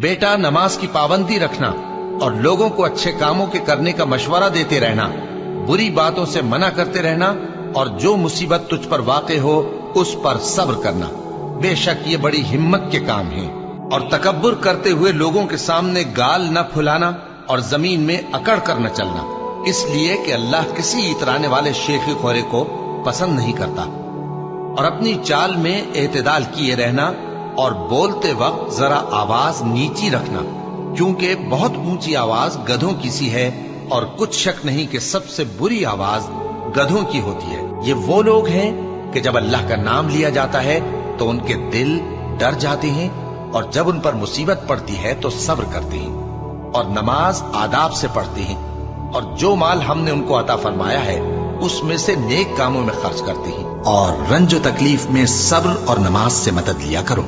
बेटा, नमाज की पाबंदी रखना और लोगों को अच्छे कामों के करने का मशवरा देते रहना, बुरी बातों से मना करते रहना और जो मुसीबत तुझ पर वाक़े हो उस पर सब्र करना। बेशक ये बड़ी हिम्मत के काम हैं। और तकब्बुर करते हुए लोगों के सामने गाल न फुलाना और जमीन में अकड़ कर न चलना, इसलिए कि अल्लाह किसी इतराने वाले शेखी खोरे को पसंद नहीं करता। और अपनी चाल में एतदाल किए रहना और बोलते वक्त जरा आवाज नीची रखना, क्योंकि बहुत ऊंची आवाज गधों की सी है और कुछ शक नहीं कि सबसे बुरी आवाज गधों की होती है। ये वो लोग हैं कि जब अल्लाह का नाम लिया जाता है तो उनके दिल डर जाते हैं और जब उन पर मुसीबत पड़ती है तो सब्र करते हैं और नमाज आदाब से पढ़ते हैं और जो माल हमने उनको अता फरमाया है उसमें से नेक कामों में खर्च करते हैं। और रंज तकलीफ में सब्र और नमाज से मदद लिया करो।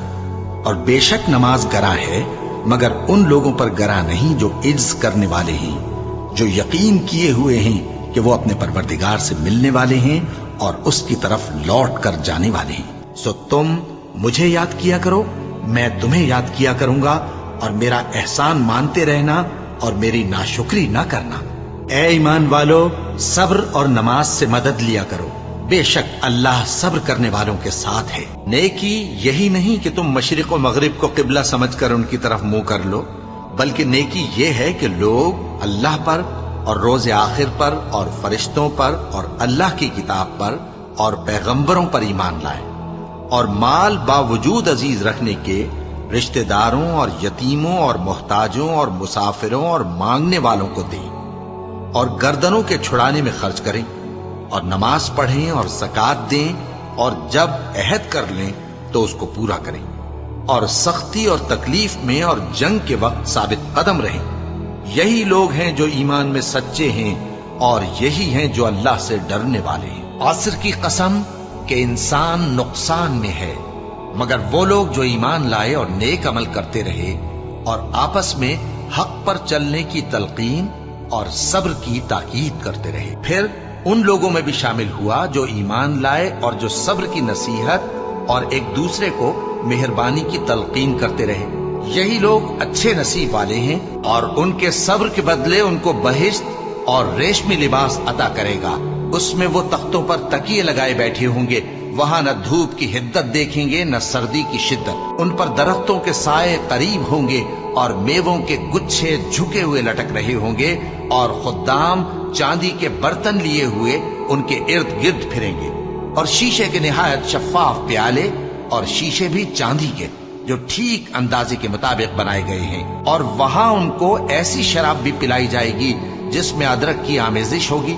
और बेशक नमाज गरा है, मगर उन लोगों पर गरा नहीं जो इज्ज करने वाले हैं, जो यकीन किए हुए हैं कि वो अपने परवरदिगार से मिलने वाले हैं और उसकी तरफ लौट कर जाने वाले हैं। सो तुम मुझे याद किया करो, मैं तुम्हें याद किया करूंगा, और मेरा एहसान मानते रहना और मेरी नाशुक्री ना करना। ए ईमान वालो, सब्र और नमाज से मदद लिया करो, बेशक अल्लाह सब्र करने वालों के साथ है। नेकी यही नहीं कि तुम मशरिक और मगरिब को किबला समझकर उनकी तरफ मुंह कर लो, बल्कि नेकी ये है कि लोग अल्लाह पर और रोज़े आखिर पर और फरिश्तों पर और अल्लाह की किताब पर और पैगंबरों पर ईमान लाए और माल बावजूद अजीज रखने के रिश्तेदारों और यतीमों और मोहताजों और मुसाफिरों और मांगने वालों को दें और गर्दनों के छुड़ाने में खर्च करें और नमाज पढ़ें और ज़कात दें और जब अहद कर लें तो उसको पूरा करें और सख्ती और तकलीफ में और जंग के वक्त साबित कदम रहें। यही लोग हैं जो ईमान में सच्चे हैं और यही हैं जो अल्लाह से डरने वाले हैं। असर की कसम कि इंसान नुकसान में है, मगर वो लोग जो ईमान लाए और नेक अमल करते रहे और आपस में हक पर चलने की तलकीन और सब्र की ताकीद करते रहे। फिर उन लोगों में भी शामिल हुआ जो ईमान लाए और जो सब्र की नसीहत और एक दूसरे को मेहरबानी की तलकीन करते रहे। यही लोग अच्छे नसीब वाले हैं और उनके सब्र के बदले उनको बहिश्त और रेशमी लिबास अता करेगा। उसमें वो तख्तों पर तकिए लगाए बैठे होंगे, वहां न धूप की हिद्दत देखेंगे न सर्दी की शिद्दत। उन पर दरख्तों के साए करीब होंगे और मेवों के गुच्छे झुके हुए लटक रहे होंगे और खुद्दाम चांदी के बर्तन लिए हुए उनके इर्द गिर्द फिरेंगे और शीशे के निहायत शफाफ प्याले और शीशे भी चांदी के जो ठीक अंदाजे के मुताबिक बनाए गए हैं। और वहां उनको ऐसी शराब भी पिलाई जाएगी जिसमें अदरक की आमेजिश होगी।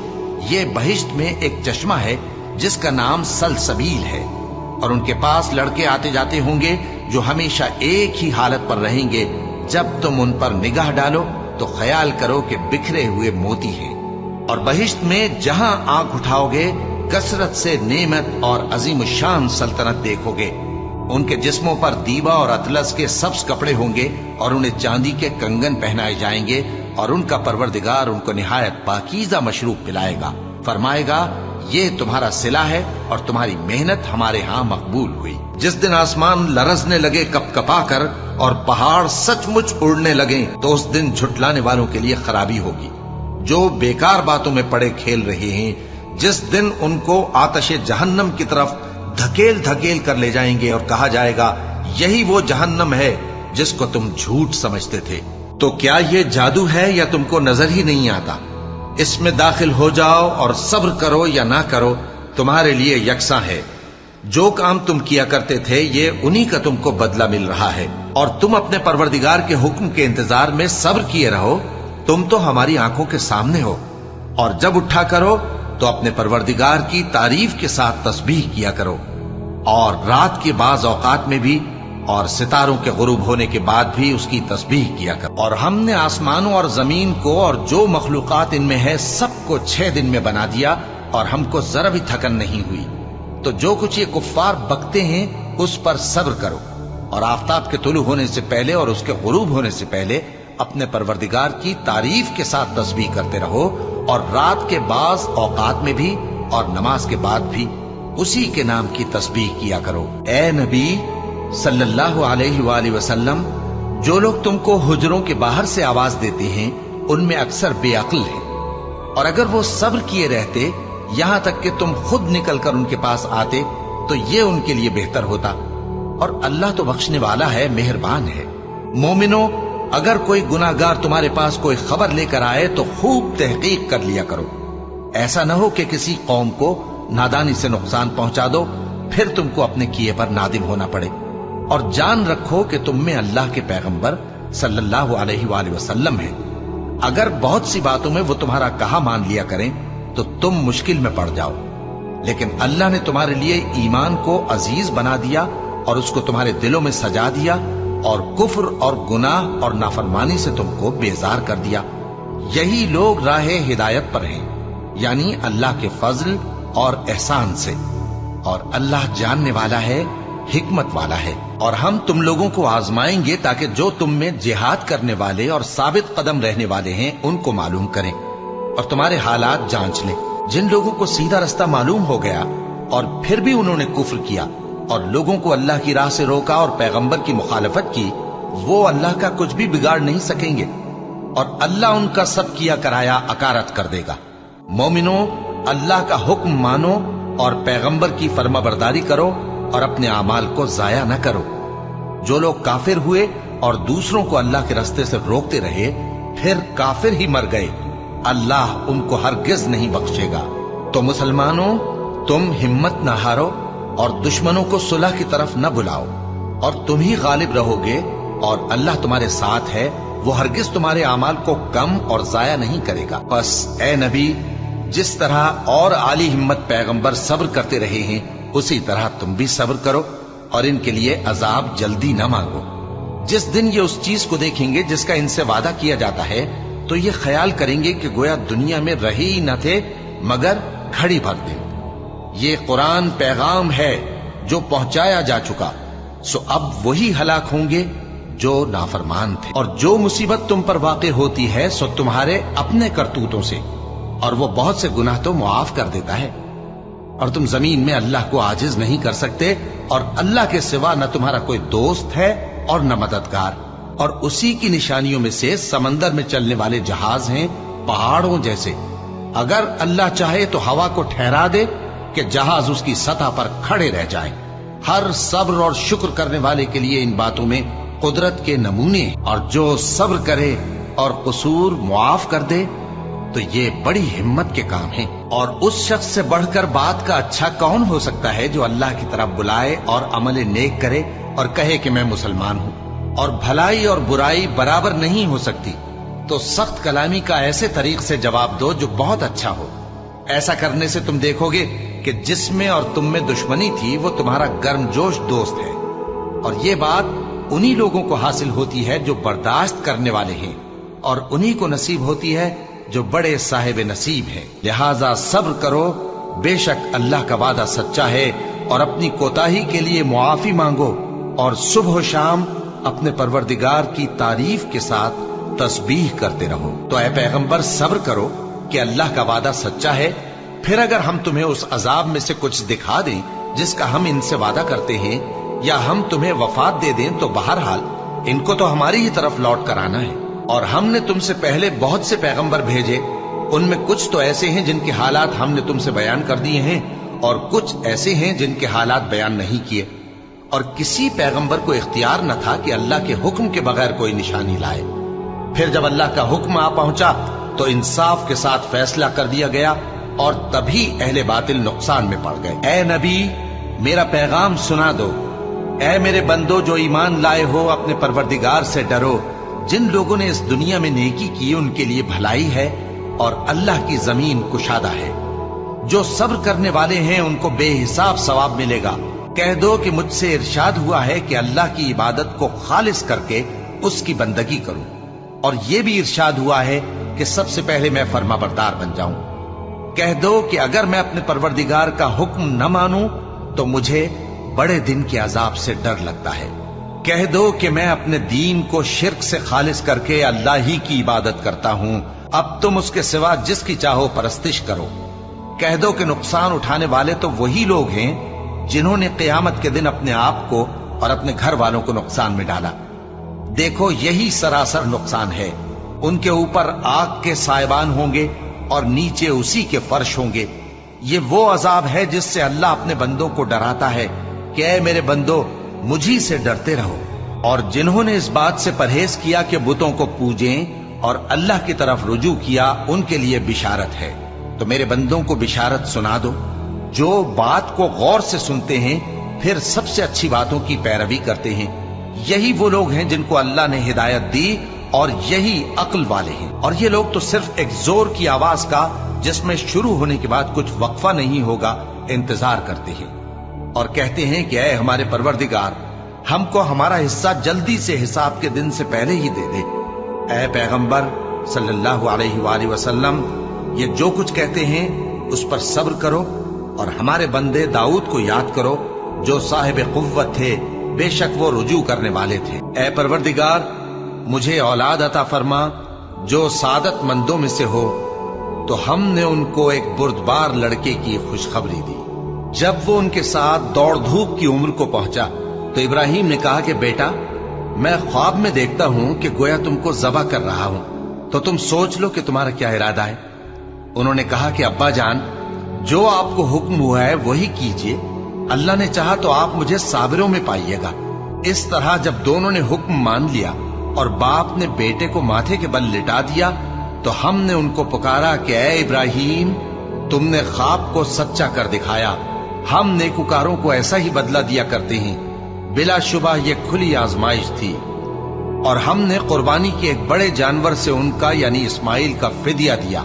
ये बहिश्त में एक चश्मा है जिसका नाम सलसबील है और उनके पास लड़के आते जाते होंगे जो हमेशा एक ही हालत पर रहेंगे। जब तुम उन पर निगाह डालो तो ख्याल करो कि बिखरे हुए मोती हैं। और बहिश्त में जहां आंख उठाओगे कसरत से नेमत और अजीम शान सल्तनत देखोगे। उनके जिस्मों पर दीवा और अतलस के सब्ज कपड़े होंगे और उन्हें चांदी के कंगन पहनाए जाएंगे और उनका परवरदिगार उनको निहायत पाकीज़ा मशरूब पिलाएगा। फरमाएगा, ये तुम्हारा सिला है और तुम्हारी मेहनत हमारे यहाँ मकबूल हुई। जिस दिन आसमान लरजने लगे कपकपा कर और पहाड़ सचमुच उड़ने लगे तो उस दिन झुटलाने वालों के लिए खराबी होगी जो बेकार बातों में पड़े खेल रहे हैं। जिस दिन उनको आतशे जहन्नम की तरफ धकेल धकेल कर ले जाएंगे और कहा जाएगा, यही वो जहन्नम है जिसको तुम झूठ समझते थे। तो क्या ये जादू है या तुमको नजर ही नहीं आता? इसमें दाखिल हो जाओ और सब्र करो या ना करो, तुम्हारे लिए यकसा है। जो काम तुम किया करते थे ये उन्हीं का तुमको बदला मिल रहा है और तुम अपने परवरदिगार के हुक्म के इंतजार में सब्र किए रहो। तुम तो हमारी आंखों के सामने हो। और जब उठा करो तो अपने परवरदिगार की तारीफ के साथ तस्बीह किया करो और रात के बाज औकात में भी और सितारों के गुरूब होने के बाद भी उसकी तस्बीह किया करो। और हमने आसमानों और जमीन को और जो मखलूकात इनमें है सबको 6 दिन में बना दिया और हमको जरा भी थकन नहीं हुई। तो जो कुछ ये कुफ्फार बकते हैं उस पर सब्र करो और आफताब के तुलू होने से पहले और उसके गुरूब होने से पहले अपने परवरदिगार की तारीफ के साथ तस्बीह करते रहो और रात के बाज औकात में भी और नमाज के बाद भी उसी के नाम की तस्बीह किया करो। ए नबी सल्लल्लाहु अलैहि वसल्लम, जो लोग तुमको हुजरों के बाहर से आवाज देते हैं उनमें अक्सर बेअक्ल हैं, और अगर वो सब्र किए रहते यहां तक कि तुम खुद निकलकर उनके पास आते तो ये उनके लिए बेहतर होता। और अल्लाह तो बख्शने वाला है, मेहरबान है। मोमिनो, अगर कोई गुनाहगार तुम्हारे पास कोई खबर लेकर आए तो खूब तहकीक कर लिया करो। ऐसा न हो कि किसी कौम को नादानी से नुकसान पहुंचा दो, फिर तुमको अपने किए पर नादिम होना पड़े। और जान रखो कि तुम में अल्लाह के पैगंबर सल्लल्लाहु अलैहि वसल्लम है। अगर बहुत सी बातों में वो तुम्हारा कहा मान लिया करें तो तुम मुश्किल में पड़ जाओ, लेकिन अल्लाह ने तुम्हारे लिए ईमान को अजीज बना दिया और उसको तुम्हारे दिलों में सजा दिया, और कुफ्र और गुनाह और नाफरमानी से तुमको बेजार कर दिया। यही लोग राहे हिदायत पर हैं, यानी अल्लाह के फजल और एहसान से। और अल्लाह जानने वाला है, हिकमत वाला है। और हम तुम लोगों को आजमाएंगे ताकि जो तुम में जिहाद करने वाले और साबित कदम रहने वाले हैं उनको मालूम करें और तुम्हारे हालात जांच लें। जिन लोगों को सीधा रास्ता मालूम हो गया और फिर भी उन्होंने कुफ्र किया और लोगों को अल्लाह की राह से रोका और पैगंबर की मुखालफत की, वो अल्लाह का कुछ भी बिगाड़ नहीं सकेंगे और अल्लाह उनका सब किया कराया अकारत कर देगा। मोमिनो, अल्लाह का हुक्म मानो और पैगंबर की फर्माबरदारी करो और अपने आमाल को जाया न करो। जो लोग काफिर हुए और दूसरों को अल्लाह के रास्ते से रोकते रहे फिर काफिर ही मर गए, अल्लाह उनको हरगिज नहीं बख्शेगा। तो मुसलमानों, तुम हिम्मत न हारो और दुश्मनों को सुलह की तरफ न बुलाओ, और तुम ही गालिब रहोगे और अल्लाह तुम्हारे साथ है। वो हरगिज तुम्हारे आमाल को कम और जाया नहीं करेगा। बस ए नबी, जिस तरह और आली हिम्मत पैगंबर सब्र करते रहे हैं उसी तरह तुम भी सब्र करो और इनके लिए अजाब जल्दी न मांगो। जिस दिन ये उस चीज को देखेंगे जिसका इनसे वादा किया जाता है तो ये ख्याल करेंगे कि गोया दुनिया में रहे ही न थे मगर घड़ी भर दिन। ये कुरान पैगाम है जो पहुंचाया जा चुका, सो अब वही हलाक होंगे जो नाफरमान थे। और जो मुसीबत तुम पर वाक़े होती है सो तुम्हारे अपने करतूतों से, और वो बहुत से गुनाह तो मुआफ कर देता है। और तुम जमीन में अल्लाह को आजिज नहीं कर सकते, और अल्लाह के सिवा न तुम्हारा कोई दोस्त है और न मददगार। और उसी की निशानियों में से समंदर में चलने वाले जहाज हैं पहाड़ों जैसे। अगर अल्लाह चाहे तो हवा को ठहरा दे कि जहाज उसकी सतह पर खड़े रह जाएं। हर सब्र और शुक्र करने वाले के लिए इन बातों में कुदरत के नमूने, और जो सब्र करे और कसूर मुआफ कर दे तो ये बड़ी हिम्मत के काम हैं। और उस शख्स से बढ़कर बात का अच्छा कौन हो सकता है जो अल्लाह की तरफ बुलाए और अमल नेक करे और कहे कि मैं मुसलमान हूँ। और भलाई और बुराई बराबर नहीं हो सकती, तो सख्त कलामी का ऐसे तरीक से जवाब दो जो बहुत अच्छा हो। ऐसा करने से तुम देखोगे कि जिसमें और तुम में दुश्मनी थी वो तुम्हारा गर्मजोश दोस्त है। और ये बात उन्हीं लोगों को हासिल होती है जो बर्दाश्त करने वाले हैं, और उन्हीं को नसीब होती है जो बड़े साहिब नसीब हैं। लिहाजा सब्र करो, बेशक अल्लाह का वादा सच्चा है, और अपनी कोताही के लिए मुआफी मांगो और सुबह शाम अपने परवरदिगार की तारीफ के साथ तस्बीह करते रहो। तो ऐ पैगंबर, सब्र करो कि अल्लाह का वादा सच्चा है। फिर अगर हम तुम्हें उस अजाब में से कुछ दिखा दें जिसका हम इनसे वादा करते हैं, या हम तुम्हें वफात दे दें, तो बहरहाल इनको तो हमारी ही तरफ लौट कर आना है। और हमने तुमसे पहले बहुत से पैगंबर भेजे, उनमें कुछ तो ऐसे हैं जिनके हालात हमने तुमसे बयान कर दिए हैं, और कुछ ऐसे हैं जिनके हालात बयान नहीं किए। और किसी पैगंबर को इख्तियार न था कि अल्लाह के हुक्म के बगैर कोई निशानी लाए। फिर जब अल्लाह का हुक्म आ पहुंचा तो इंसाफ के साथ फैसला कर दिया गया, और तभी अहले बातिल नुकसान में पड़ गए। ए नबी, मेरा पैगाम सुना दो। ए मेरे बंदो जो ईमान लाए हो, अपने परवरदिगार से डरो। जिन लोगों ने इस दुनिया में नेकी की उनके लिए भलाई है, और अल्लाह की जमीन कुशादा है। जो सब्र करने वाले हैं उनको बेहिसाब सवाब मिलेगा। कह दो कि मुझसे इरशाद हुआ है कि अल्लाह की इबादत को खालिस करके उसकी बंदगी करूं, और यह भी इरशाद हुआ है कि सबसे पहले मैं फर्माबरदार बन जाऊं। कह दो कि अगर मैं अपने परवरदिगार का हुक्म न मानूं तो मुझे बड़े दिन के अजाब से डर लगता है। कह दो कि मैं अपने दीन को शिर्क से खालिस करके अल्लाह ही की इबादत करता हूं, अब तुम उसके सिवा जिसकी चाहो परस्तिश करो। कह दो कि नुकसान उठाने वाले तो वही लोग हैं जिन्होंने क़यामत के दिन अपने आप को और अपने घर वालों को नुकसान में डाला। देखो यही सरासर नुकसान है। उनके ऊपर आग के साइबान होंगे और नीचे उसी के फर्श होंगे। ये वो अजाब है जिससे अल्लाह अपने बंदों को डराता है कि ऐ मेरे बंदो, मुझी से डरते रहो। और जिन्होंने इस बात से परहेज किया कि बुतों को पूजें और अल्लाह की तरफ रुजू किया, उनके लिए बिशारत है। तो मेरे बंदों को बिशारत सुना दो, जो बात को गौर से सुनते हैं फिर सबसे अच्छी बातों की पैरवी करते हैं। यही वो लोग हैं जिनको अल्लाह ने हिदायत दी और यही अक्ल वाले हैं। और ये लोग तो सिर्फ एक जोर की आवाज का, जिसमें शुरू होने के बाद कुछ वक्फा नहीं होगा, इंतजार करते हैं और कहते हैं कि ऐ हमारे परवरदिगार, हमको हमारा हिस्सा जल्दी से हिसाब के दिन से पहले ही दे दे। ऐ पैगंबर सल्लल्लाहु अलैहि वसल्लम, ये जो कुछ कहते हैं उस पर सब्र करो और हमारे बंदे दाऊद को याद करो, जो साहिब कुव्वत थे, बेशक वो रुजू करने वाले थे। ऐ परवरदिगार, मुझे औलाद अता फरमा जो सादत मंदों में से हो। तो हमने उनको एक बुर्दबार लड़के की खुशखबरी दी। जब वो उनके साथ दौड़ धूप की उम्र को पहुंचा तो इब्राहिम ने कहा कि बेटा, मैं ख्वाब में देखता हूं कि गोया तुमको ज़बह कर रहा हूं, तो तुम सोच लो कि तुम्हारा क्या इरादा है। उन्होंने कहा कि अब्बा जान, जो आपको हुक्म हुआ है वही कीजिए। अल्लाह ने चाहा तो आप मुझे साबिरों में पाइएगा। इस तरह जब दोनों ने हुक्म मान लिया और बाप ने बेटे को माथे के बल लिटा दिया, तो हमने उनको पुकारा कि ऐ इब्राहिम, तुमने ख्वाब को सच्चा कर दिखाया। हम नेकुकारों को ऐसा ही बदला दिया करते हैं। बिलाशुबा ये खुली आजमाइश थी और हमने कुर्बानी के एक बड़े जानवर से उनका यानी इस्माइल का फिदिया दिया।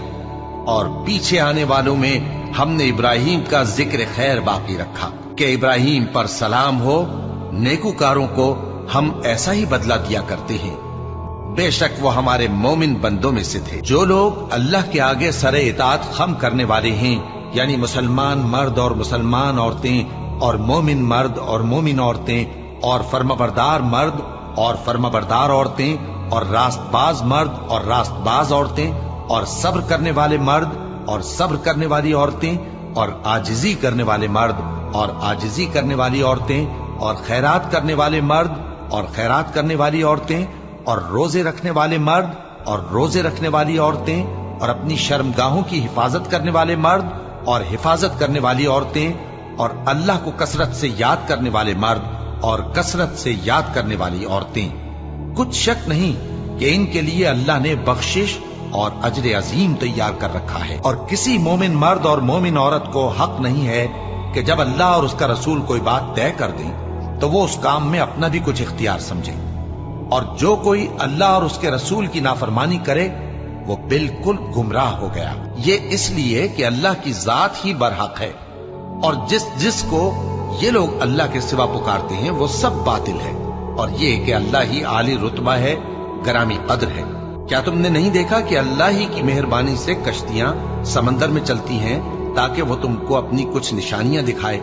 और पीछे आने वालों में हमने इब्राहिम का जिक्र खैर बाकी रखा कि इब्राहिम पर सलाम हो। नेकुकारों को हम ऐसा ही बदला दिया करते हैं। बेशक वो हमारे मोमिन बंदों में से थे। जो लोग अल्लाह के आगे सरे इताअत खम करने वाले हैं, यानी मुसलमान मर्द और मुसलमान औरतें और मोमिन मर्द और मोमिन औरतें और फर्माबरदार मर्द और फर्माबरदार औरतें और रास्तबाज मर्द और रास्तबाज औरतें और सब्र करने वाले मर्द और सब्र करने वाली औरतें और आजिजी करने वाले मर्द और आजिजी करने वाली औरतें और खैरात करने वाले मर्द और खैरात करने वाली औरतें और रोजे रखने वाले मर्द और रोजे रखने वाली औरतें और अपनी शर्मगाहों की हिफाजत करने वाले मर्द और हिफाजत करने वाली औरतें और अल्लाह को कसरत से याद करने वाले मर्द और कसरत से याद करने वाली औरतें। कुछ शक नहीं कि इनके लिए अल्लाह ने बख्शिश और अजर अजीम तैयार कर रखा है। और किसी मोमिन मर्द और मोमिन औरत को हक नहीं है कि जब अल्लाह और उसका रसूल कोई बात तय कर दें तो वो उस काम में अपना भी कुछ इख्तियार समझे। और जो कोई अल्लाह और उसके रसूल की नाफरमानी करे वो बिल्कुल गुमराह हो गया। ये इसलिए कि अल्लाह की जात ही बरहक है और जिसको ये लोग अल्लाह के सिवा पुकारते हैं वो सब बातिल है। और ये कि अल्लाह ही आली रुतबा है, गरामी कद्र है। क्या तुमने नहीं देखा कि अल्लाह ही की मेहरबानी से कश्तियां समंदर में चलती हैं ताकि वो तुमको अपनी कुछ निशानियां दिखाए।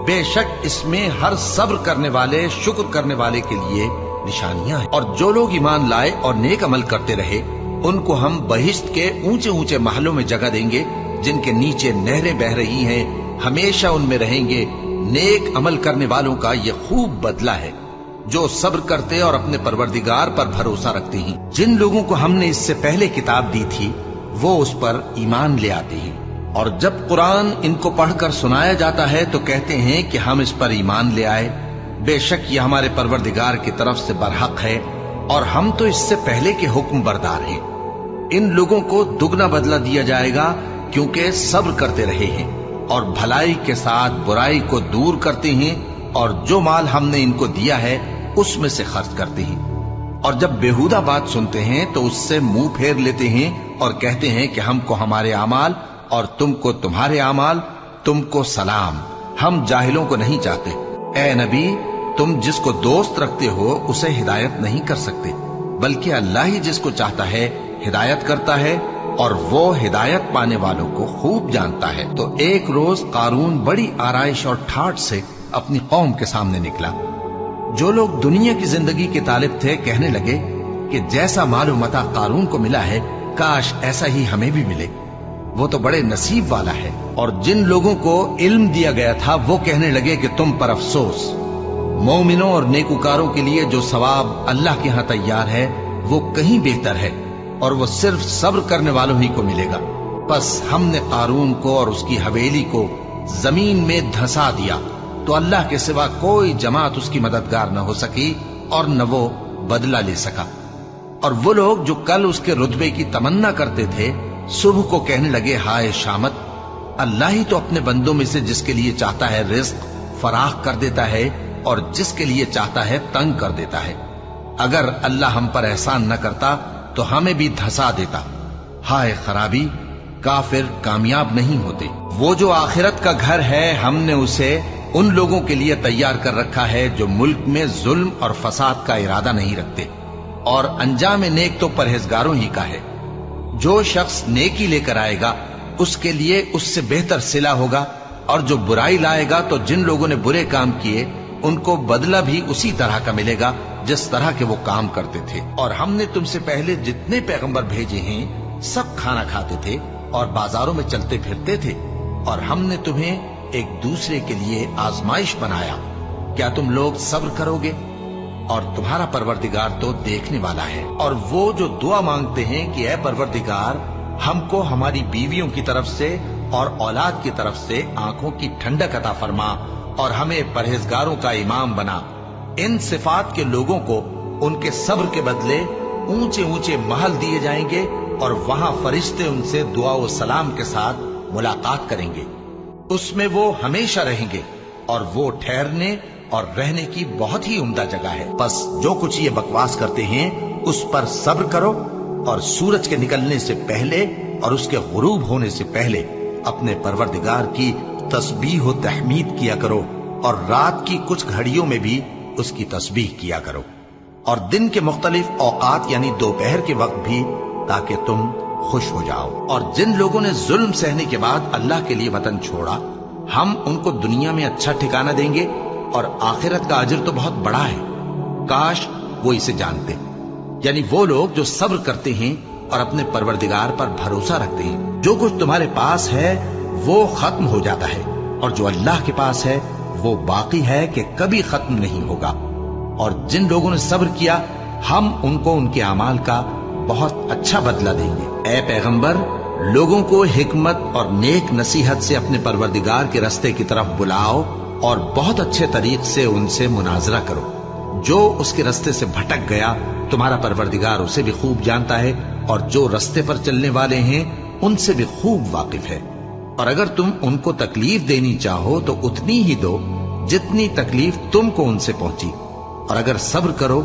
बेशक इसमें हर सब्र करने वाले, शुक्र करने वाले के लिए निशानियां हैं। और जो लोग ईमान लाए और नेक अमल करते रहे, उनको हम बहिश्त के ऊंचे ऊंचे महलों में जगह देंगे जिनके नीचे नहरें बह रही हैं, हमेशा उनमें रहेंगे। नेक अमल करने वालों का ये खूब बदला है जो सब्र करते और अपने परवरदिगार पर भरोसा रखते हैं। जिन लोगों को हमने इससे पहले किताब दी थी वो उस पर ईमान ले आते हैं। और जब कुरान इनको पढ़कर सुनाया जाता है तो कहते हैं कि हम इस पर ईमान ले आए। बेशक ये हमारे परवरदिगार की तरफ से बरहक है और हम तो इससे पहले के हुक्म बरदार हैं। इन लोगों को दुगना बदला दिया जाएगा क्योंकि सब्र करते रहे हैं और भलाई के साथ बुराई को दूर करते हैं और जो माल हमने इनको दिया है उसमें से खर्च करते हैं। और जब बेहुदा बात सुनते हैं तो उससे मुंह फेर लेते हैं और कहते हैं कि हमको हमारे आमाल और तुमको तुम्हारे आमाल, तुमको सलाम, हम जाहिलों को नहीं चाहते। ए नबी, तुम जिसको दोस्त रखते हो उसे हिदायत नहीं कर सकते, बल्कि अल्लाह ही जिसको चाहता है हिदायत करता है और वो हिदायत पाने वालों को खूब जानता है। तो एक रोज कारून बड़ी आराइश और ठाठ से अपनी कौम के सामने निकला। जो लोग दुनिया की जिंदगी के तालिब थे कहने लगे कि जैसा मालूम मता कारून को मिला है, काश ऐसा ही हमें भी मिले, वो तो बड़े नसीब वाला है। और जिन लोगों को इल्म दिया गया था वो कहने लगे कि तुम पर अफसोस, मोमिनों और नेकुकारों के लिए जो सवाब अल्लाह के यहाँ तैयार है वो कहीं बेहतर है, और वो सिर्फ सब्र करने वालों ही को मिलेगा। बस हमने कारून को और उसकी हवेली को जमीन में धंसा दिया, तो अल्लाह के सिवा कोई जमात उसकी मददगार न हो सकी और न वो बदला ले सका। और वो लोग जो कल उसके रुतबे की तमन्ना करते थे, सुबह को कहने लगे, हाय शामत, अल्लाह ही तो अपने बंदों में से जिसके लिए चाहता है रिज्क फराख कर देता है और जिसके लिए चाहता है तंग कर देता है। अगर अल्लाह हम पर एहसान न करता तो हमें भी धंसा देता। हाय खराबी, काफिर कामयाब नहीं होते। वो जो आखिरत का घर है हमने उसे उन लोगों के लिए तैयार कर रखा है जो मुल्क में जुल्म और फसाद का इरादा नहीं रखते, और अंजाम नेक तो परहेजगारों ही का है। जो शख्स नेकी लेकर आएगा उसके लिए उससे बेहतर सिला होगा, और जो बुराई लाएगा तो जिन लोगों ने बुरे काम किए उनको बदला भी उसी तरह का मिलेगा जिस तरह के वो काम करते थे। और हमने तुमसे पहले जितने पैगंबर भेजे हैं सब खाना खाते थे और बाजारों में चलते फिरते थे, और हमने तुम्हें एक दूसरे के लिए आजमाइश बनाया। क्या तुम लोग सब्र करोगे? और तुम्हारा परवरदिगार तो देखने वाला है। और वो जो दुआ मांगते हैं कि ऐ परवरदिगार, हमको हमारी बीवियों की तरफ से और औलाद की तरफ से आंखों की ठंडक अता फरमा और हमें परहेजगारों का इमाम बना। इन सिफात के लोगों को उनके सब्र के बदले ऊंचे ऊंचे महल दिए जाएंगे, और वहां फरिश्ते उनसे दुआ व सलाम के साथ मुलाकात करेंगे। उसमें वो हमेशा रहेंगे, और वो ठहरने और रहने की बहुत ही उम्दा जगह है। बस जो कुछ ये बकवास करते हैं उस पर सब्र करो, और सूरज के निकलने से पहले और उसके गुरूब होने से पहले अपने परवरदिगार की तस्बीह व तहमीद किया करो, और रात की कुछ घड़ियों में भी उसकी तस्बीह किया करो, और दिन के मुख्तलिफ औकात यानी दोपहर के वक्त भी, ताकि तुम खुश हो जाओ। और जिन लोगों ने जुल्म सहने के बाद अल्लाह के लिए वतन छोड़ा, हम उनको दुनिया में अच्छा ठिकाना देंगे, और आखिरत का अजर तो बहुत बड़ा है। काश वो इसे जानते। यानी वो लोग जो सब्र करते हैं और अपने परवरदिगार पर भरोसा रखते हैं। जो कुछ तुम्हारे पास है वो खत्म हो जाता है, और जो अल्लाह के पास है वो बाकी है कि कभी खत्म नहीं होगा। और जिन लोगों ने सब्र किया हम उनको उनके अमाल का बहुत अच्छा बदला देंगे। ऐ पैगंबर, लोगों को हिकमत और नेक नसीहत से अपने परवरदिगार के रास्ते की तरफ बुलाओ, और बहुत अच्छे तरीके से उनसे मुनाजरा करो। जो उसके रास्ते से भटक गया तुम्हारा परवरदिगार उसे भी खूब जानता है, और जो रास्ते पर चलने वाले हैं उनसे भी खूब वाकिफ है। और अगर तुम उनको तकलीफ देनी चाहो तो उतनी ही दो जितनी तकलीफ तुमको उनसे पहुंची, और अगर सब्र करो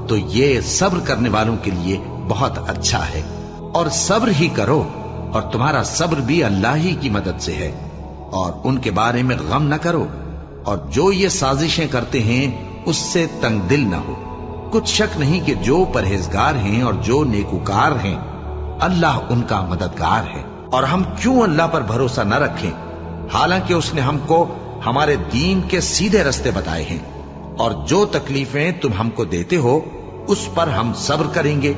तो ये सब्र करने वालों के लिए बहुत अच्छा है। और सब्र ही करो, और तुम्हारा सब्र भी अल्लाह ही की मदद से है, और उनके बारे में गम न करो, और जो ये साजिशें करते हैं उससे तंग दिल न हो। कुछ शक नहीं कि जो परहेजगार हैं और जो नेकुकार हैं अल्लाह उनका मददगार है। और हम क्यों अल्लाह पर भरोसा न रखें, हालांकि उसने हमको हमारे दीन के सीधे रास्ते बताए हैं। और जो तकलीफें तुम हमको देते हो उस पर हम सब्र करेंगे,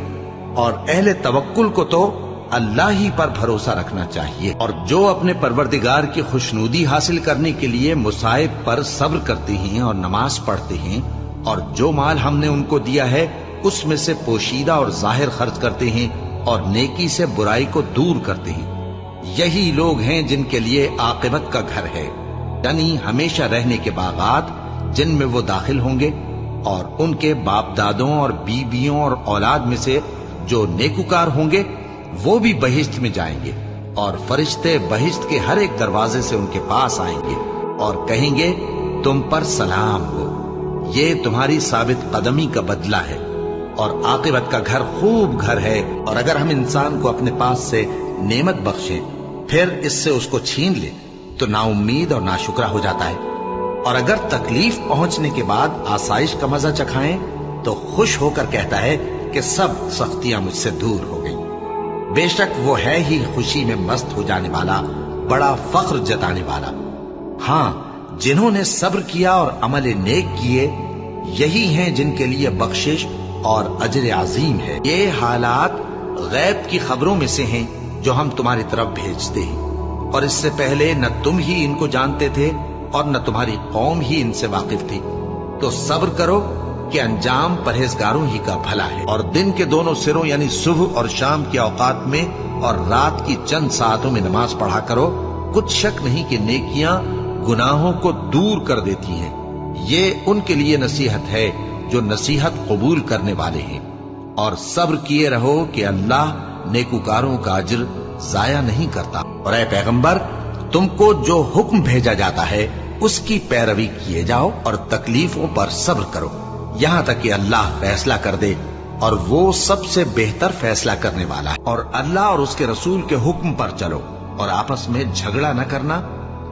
और अहले तवक्कुल को तो अल्लाह ही पर भरोसा रखना चाहिए। और जो अपने परवरदिगार की खुशनूदी हासिल करने के लिए मुसाइब पर सब्र करते हैं और नमाज पढ़ते हैं, और जो माल हमने उनको दिया है उसमें से पोशीदा और जाहिर खर्च करते हैं, और नेकी से बुराई को दूर करते हैं, यही लोग हैं जिनके लिए आकिबत का घर है, यानी हमेशा रहने के बागात जिनमें वो दाखिल होंगे। और उनके बाप दादों और बीबियों और औलाद में से जो नेकुकार होंगे वो भी बहिश्त में जाएंगे, और फरिश्ते बहिश्त के हर एक दरवाजे से उनके पास आएंगे और कहेंगे तुम पर सलाम हो, ये तुम्हारी साबित कदमी का बदला है, और आकिबत का घर खूब घर है। और अगर हम इंसान को अपने पास से नेमत बख्शें फिर इससे उसको छीन ले तो नाउम्मीद और नाशुक्रा हो जाता है, और अगर तकलीफ पहुंचने के बाद आसाइश का मजा चखाएं तो खुश होकर कहता है कि सब सख्तियां मुझसे दूर हो गई। बेशक वो है ही खुशी में मस्त हो जाने वाला, बड़ा फख्र जताने वाला। हाँ, जिन्होंने सब्र किया और अमल नेक किए यही हैं जिनके लिए बख्शिश और अजर अजीम है। ये हालात गैब की खबरों में से हैं जो हम तुम्हारी तरफ भेजते हैं, और इससे पहले न तुम ही इनको जानते थे और न तुम्हारी कौम ही इनसे वाकिफ थी। तो सब्र करो कि अंजाम परहेजगारों ही का भला है। और दिन के दोनों सिरों यानी सुबह और शाम के औकात में और रात की चंद सातों में नमाज पढ़ा करो। कुछ शक नहीं कि नेकियां गुनाहों को दूर कर देती हैं। ये उनके लिए नसीहत है जो नसीहत कबूल करने वाले हैं। और सब्र किए रहो कि अल्लाह नेकुकारों का अज्र जाया नहीं करता। और ऐ पैगंबर, तुमको जो हुक्म भेजा जाता है उसकी पैरवी किए जाओ और तकलीफों पर सब्र करो, यहां तक कि अल्लाह फैसला कर दे, और वो सबसे बेहतर फैसला करने वाला है। और अल्लाह और उसके रसूल के हुक्म पर चलो और आपस में झगड़ा न करना,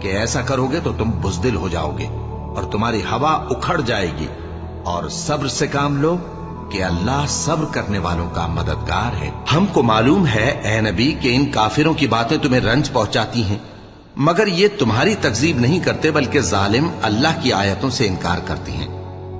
कि ऐसा करोगे तो तुम बुज़दिल हो जाओगे और तुम्हारी हवा उखड़ जाएगी। और सब्र से काम लो कि अल्लाह सब्र करने वालों का मददगार है। हमको मालूम है ए नबी कि इन काफिरों की बातें तुम्हें रंज पहुंचाती हैं, मगर ये तुम्हारी तकजीब नहीं करते, बल्कि जालिम अल्लाह की आयतों से इनकार करती हैं।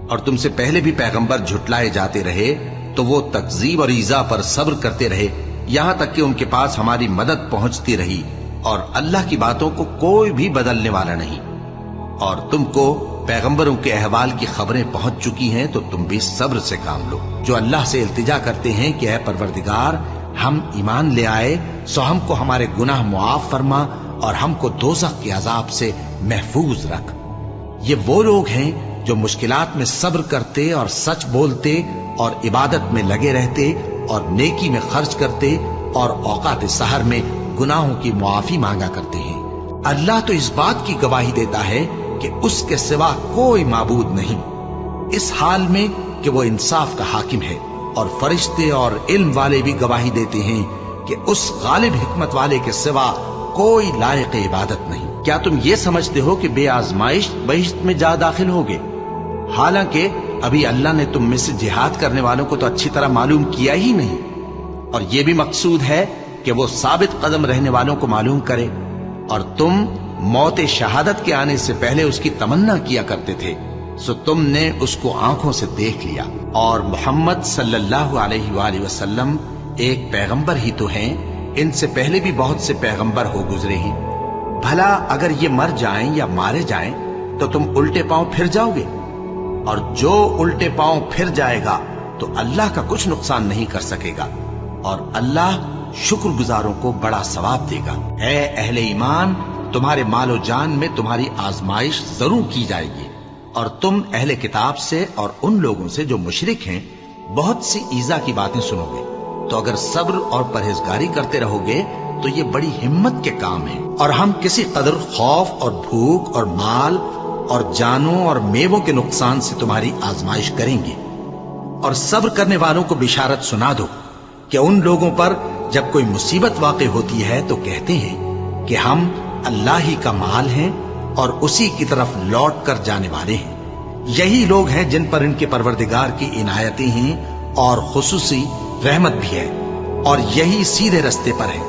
और तुमसे पहले भी पैगंबर झुटलाए जाते रहे तो वो तकजीब और ईजा पर सब्र करते रहे, यहां तक कि उनके पास हमारी मदद पहुंचती रही। और अल्लाह की बातों को कोई भी बदलने वाला नहीं। और तुमको पैगंबरों के अहवाल की खबरें पहुंच चुकी हैं, तो तुम भी सब्र से काम लो। जो अल्लाह से इल्तिजा करते हैं कि ऐ परवरदिगार, हम ईमान ले आए सो हमको हमारे गुनाह मुआफ फरमा और हमको दोज़ख के अजाब से महफूज रख। ये वो लोग हैं जो मुश्किलात में सब्र करते और सच बोलते और इबादत में लगे रहते और नेकी में खर्च करते और औकात सहर में गुनाहों की मुआफी मांगा करते हैं। अल्लाह तो इस बात की गवाही देता है कि उसके सिवा कोई माबूद नहीं, इस हाल में कि वो इंसाफ का हाकिम है। और फरिश्ते और इल्म वाले भी गवाही देते हैं कि उस गालिब हिकमत वाले के सिवा कोई लायक इबादत नहीं। क्या तुम ये समझते हो कि बेआजमाइश बहिश्त में जा दाखिल होगे? हालांकि अभी अल्लाह ने तुम में से जिहाद करने वालों को तो अच्छी तरह मालूम किया ही नहीं। और ये भी मकसूद है कि वो साबित कदम रहने वालों को मालूम करे। और तुम मौत शहादत के आने से पहले उसकी तमन्ना किया करते थे, सो तुमने उसको आंखों से देख लिया। और मोहम्मद सल्लल्लाहु अलैहि वसल्लम एक पैगंबर ही तो हैं, इनसे पहले भी बहुत से पैगंबर हो गुजरे ही। भला अगर ये मर जाएं या मारे जाएं तो तुम उल्टे पांव फिर जाओगे? और जो उल्टे पांव फिर जाएगा तो अल्लाह का कुछ नुकसान नहीं कर सकेगा, और अल्लाह शुक्रगुजारों को बड़ा सवाब देगा। ऐ अहले ईमान, तुम्हारे मालो जान में तुम्हारी आजमाइश जरूर की जाएगी, और तुम अहले किताब से और उन लोगों से जो मुशरिक हैं बहुत सी ईजा की बातें सुनोगे। तो अगर सब्र और परहेजगारी करते रहोगे तो ये बड़ी हिम्मत के काम है। और हम किसी कदर खौफ और भूख और माल और जानों और मेवों के नुकसान से तुम्हारी आजमाइश करेंगे। और सब्र करने वालों को बिशारत सुना दो कि उन लोगों पर जब कोई मुसीबत वाक़ई होती है तो कहते हैं कि हम अल्लाह ही का माल हैं और उसी की तरफ लौट कर जाने वाले हैं। यही लोग हैं जिन पर इनके परवरदिगार की इनायतें हैं और खुसूसी रहमत भी है, और यही सीधे रस्ते पर है।